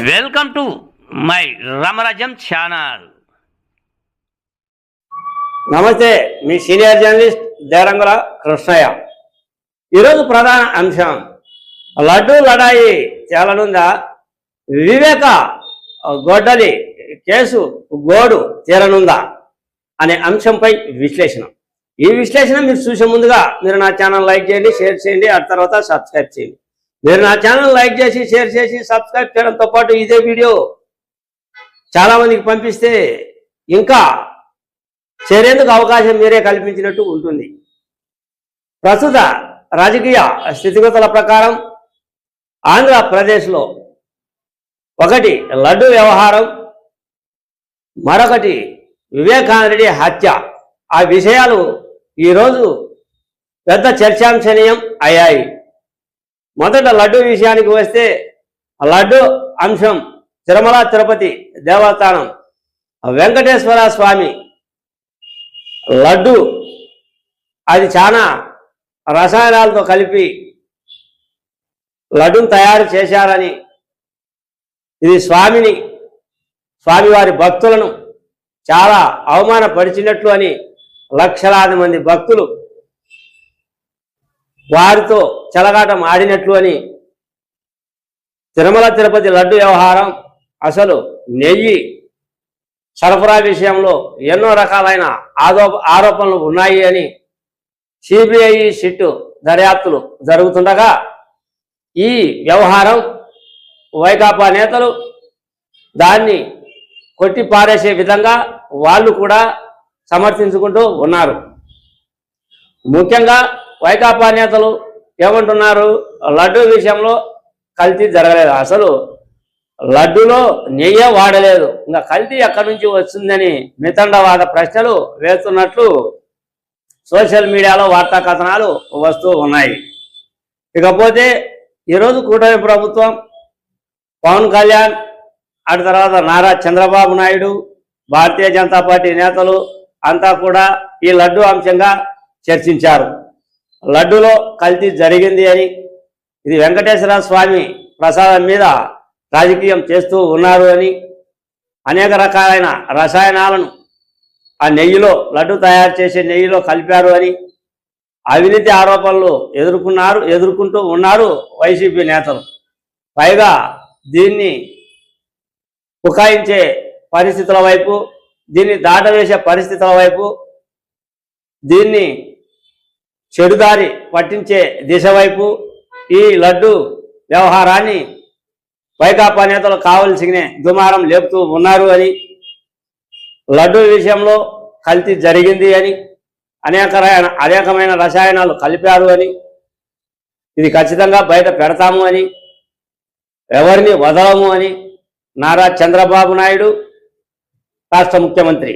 Welcome to my Ramarajyam channel. నమస్తే, మీ senior journalist Derangula Krishnaiah. ఈరోజు ప్రధాన అంశం లడ్డూ లడాయి తేలనుందా, వివేక గొడ్డలి కేసు గోడు తీరనుందా అనే అంశంపై విశ్లేషణ. ఈ విశ్లేషణ మీరు చూసే ముందుగా మీరు నా ఛానల్ లైక్ చేయండి, షేర్ చేయండి, ఆ తర్వాత సబ్స్క్రైబ్ చేయండి. మీరు నా ఛానల్ లైక్ చేసి షేర్ చేసి సబ్స్క్రైబ్ చేయడంతో పాటు ఇదే వీడియో చాలామందికి పంపిస్తే ఇంకా చేరేందుకు అవకాశం మీరే కల్పించినట్టు ఉంటుంది. ప్రస్తుత రాజకీయ స్థితిగతుల ప్రకారం ఆంధ్రప్రదేశ్లో ఒకటి లడ్డు వ్యవహారం, మరొకటి వివేకానందరెడ్డి హత్య. ఆ విషయాలు ఈరోజు పెద్ద చర్చాంశనీయం అయ్యాయి. మొదట లడ్డు విషయానికి వస్తే, లడ్డు అంశం తిరుమల తిరుపతి దేవస్థానం వెంకటేశ్వర స్వామి లడ్డు అది చాలా రసాయనాలతో కలిపి లడ్డును తయారు చేశారని, ఇది స్వామివారి భక్తులను చాలా అవమానపరిచినట్లు అని లక్షలాది మంది భక్తులు వారితో చెలగాటం ఆడినట్లు అని తిరుమల తిరుపతి లడ్డు వ్యవహారం, అసలు నెయ్యి సరఫరా విషయంలో ఎన్నో రకాలైన ఆరోపణలు ఉన్నాయి అని సిబిఐ సిట్టు దర్యాప్తులు జరుగుతుండగా ఈ వ్యవహారం వైకాపా నేతలు దాన్ని కొట్టి పారేసే విధంగా వాళ్ళు కూడా సమర్థించుకుంటూ ఉన్నారు. ముఖ్యంగా వైకాపా నేతలు ఏమంటున్నారు, లడ్డూ విషయంలో కల్తీ జరగలేదు, అసలు లడ్డూలో నెయ్యే వాడలేదు, ఇంకా కల్తీ ఎక్కడి నుంచి వచ్చిందని మితండవాద ప్రశ్నలు వేస్తున్నట్లు సోషల్ మీడియాలో వార్తా కథనాలు వస్తూ ఉన్నాయి. ఇకపోతే ఈరోజు కూటమి ప్రభుత్వం, పవన్ కళ్యాణ్, అటు తర్వాత నారా చంద్రబాబు నాయుడు, భారతీయ జనతా పార్టీ నేతలు అంతా కూడా ఈ లడ్డూ అంశంగా చర్చించారు. లడ్డూలో కల్తీ జరిగింది అని, ఇది వెంకటేశ్వర స్వామి ప్రసాదం మీద రాజకీయం చేస్తూ ఉన్నారు అని, అనేక రకాలైన రసాయనాలను ఆ నెయ్యిలో, లడ్డు తయారు చేసే నెయ్యిలో కలిపారు అని అవినీతి ఆరోపణలు ఎదుర్కొంటూ ఉన్నారు వైసీపీ నేతలు. పైగా దీన్ని పుకాయించే పరిస్థితుల వైపు, దీన్ని దాటవేసే పరిస్థితుల వైపు, దీన్ని చెడుదారి పట్టించే దిశ వైపు ఈ లడ్డు వ్యవహారాన్ని వైకాపా నేతలు కావలసిన దుమారం లేపుతూ ఉన్నారు అని, లడ్డు విషయంలో కల్తీ జరిగింది అని, అనేకమైన రసాయనాలు కలిపారు అని, ఇది ఖచ్చితంగా బయట పెడతాము అని, ఎవరిని వదలము అని నారా చంద్రబాబు నాయుడు రాష్ట్ర ముఖ్యమంత్రి,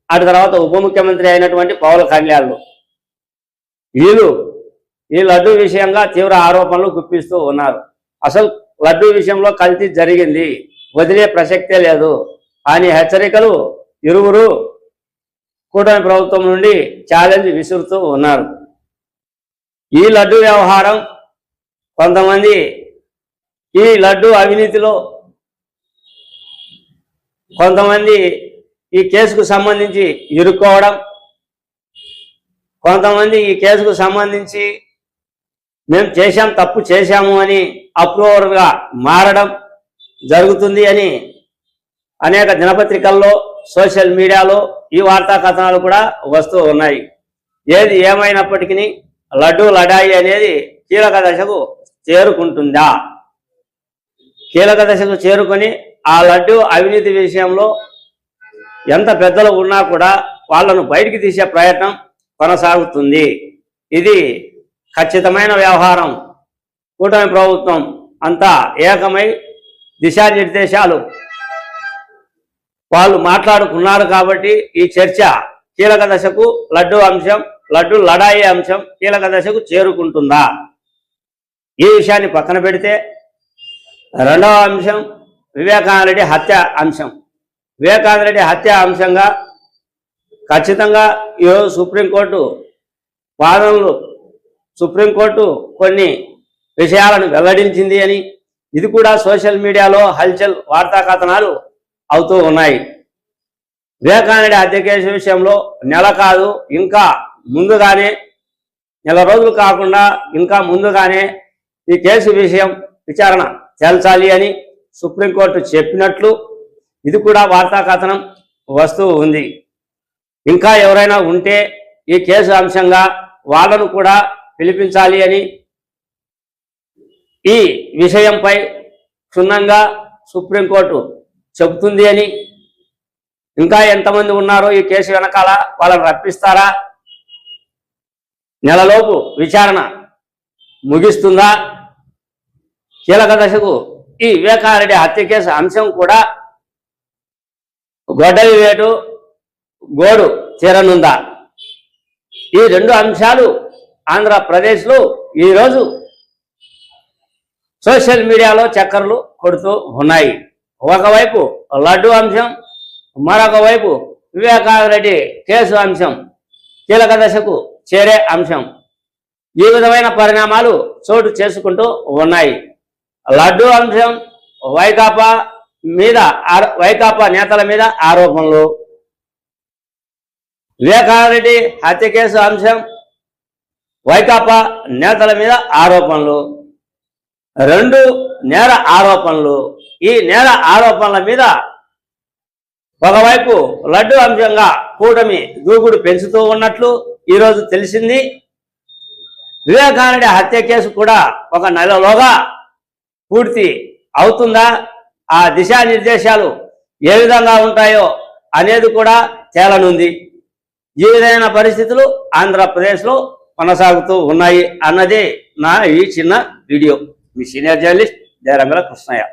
అటు తర్వాత ఉప ముఖ్యమంత్రి అయినటువంటి పవన్ కళ్యాణ్ వీళ్ళు ఈ లడ్డు విషయంగా తీవ్ర ఆరోపణలు గుప్పిస్తూ ఉన్నారు. అసలు లడ్డు విషయంలో కల్తీ జరిగింది, వదిలే ప్రసక్తే లేదు అని హెచ్చరికలు ఇరువురు కూటమి ప్రభుత్వం నుండి ఛాలెంజ్ విసురుతూ ఉన్నారు. ఈ లడ్డు వ్యవహారం, కొంతమంది ఈ లడ్డు అవినీతిలో కొంతమంది ఈ కేసుకు సంబంధించి ఇరుక్కోవడం, కొంతమంది ఈ కేసుకు సంబంధించి మేము తప్పు చేశాము అని అప్రూవర్గా మారడం జరుగుతుంది అని అనేక దినపత్రికల్లో, సోషల్ మీడియాలో ఈ వార్తా కథనాలు కూడా వస్తూ ఉన్నాయి. ఏది ఏమైనప్పటికీ లడ్డూ లడాయి అనేది కీలక దశకు చేరుకుంటుందా? కీలక దశకు చేరుకొని ఆ లడ్డూ అవినీతి విషయంలో ఎంత పెద్దలు ఉన్నా కూడా వాళ్ళను బయటికి తీసే ప్రయత్నం కొనసాగుతుంది. ఇది ఖచ్చితమైన వ్యవహారం. కూటమి ప్రభుత్వం అంతా ఏకమై దిశానిర్దేశాలు వాళ్ళు మాట్లాడుకున్నారు కాబట్టి ఈ చర్చ కీలక దశకు, లడ్డు లడాయి అంశం కీలక దశకు చేరుకుంటుందా? ఈ విషయాన్ని పక్కన పెడితే రెండవ అంశం వివేకానందరెడ్డి హత్య అంశం. వివేకానందరెడ్డి హత్య అంశంగా ఖచ్చితంగా ఈరోజు సుప్రీంకోర్టు కొన్ని విషయాలను వెల్లడించింది అని, ఇది కూడా సోషల్ మీడియాలో హల్చల్ వార్తా కథనాలు అవుతూ ఉన్నాయి. వివేకానంద హత్య కేసు విషయంలో నెల కాదు ఇంకా ముందుగానే, నెల రోజులు కాకుండా ఇంకా ముందుగానే ఈ కేసు విషయం విచారణ తేల్చాలి అని సుప్రీంకోర్టు చెప్పినట్లు ఇది కూడా వార్తా కథనం వస్తూ ఉంది. ఇంకా ఎవరైనా ఉంటే ఈ కేసు అంశంగా వాళ్ళను కూడా పిలిపించాలి అని, ఈ విషయంపై క్షుణ్ణంగా సుప్రీంకోర్టు చెబుతుంది అని, ఇంకా ఎంతమంది ఉన్నారో ఈ కేసు వెనకాల వాళ్ళని రప్పిస్తారా, నెలలోపు విచారణ ముగిస్తుందా, కీలక దశకు ఈ వివేకారెడ్డి హత్య కేసు అంశం కూడా గొడ్డలి వేటు గోడు చేరనుందా? ఈ రెండు అంశాలు ఆంధ్రప్రదేశ్లో ఈరోజు సోషల్ మీడియాలో చక్కర్లు కొడుతూ ఉన్నాయి. ఒకవైపు లడ్డు అంశం, మరొక వైపు వివేకారెడ్డి కేసు అంశం కీలక దశకు చేరే అంశం. ఈ విధమైన పరిణామాలు చోటు చేసుకుంటూ ఉన్నాయి. లడ్డు అంశం వైకాపా నేతల మీద ఆరోపణలు, వివేకారెడ్డి హత్య కేసు అంశం వైకాపా నేతల మీద ఆరోపణలు, రెండు నేర ఆరోపణలు. ఈ నేర ఆరోపణల మీద ఒకవైపు లడ్డు అంశంగా కూటమి దూకుడు పెంచుతూ ఉన్నట్లు ఈరోజు తెలిసింది. వివేకానంద హత్య కేసు కూడా ఒక నెలలోగా పూర్తి అవుతుందా, ఆ దిశానిర్దేశాలు ఏ విధంగా ఉంటాయో అనేది కూడా తేలనుంది. ఈ విధమైన పరిస్థితులు ఆంధ్రప్రదేశ్లో కొనసాగుతూ ఉన్నాయి అన్నదే నా ఈ చిన్న వీడియో. మీ సీనియర్ జర్నలిస్ట్ జయరంగల కృష్ణయ్య.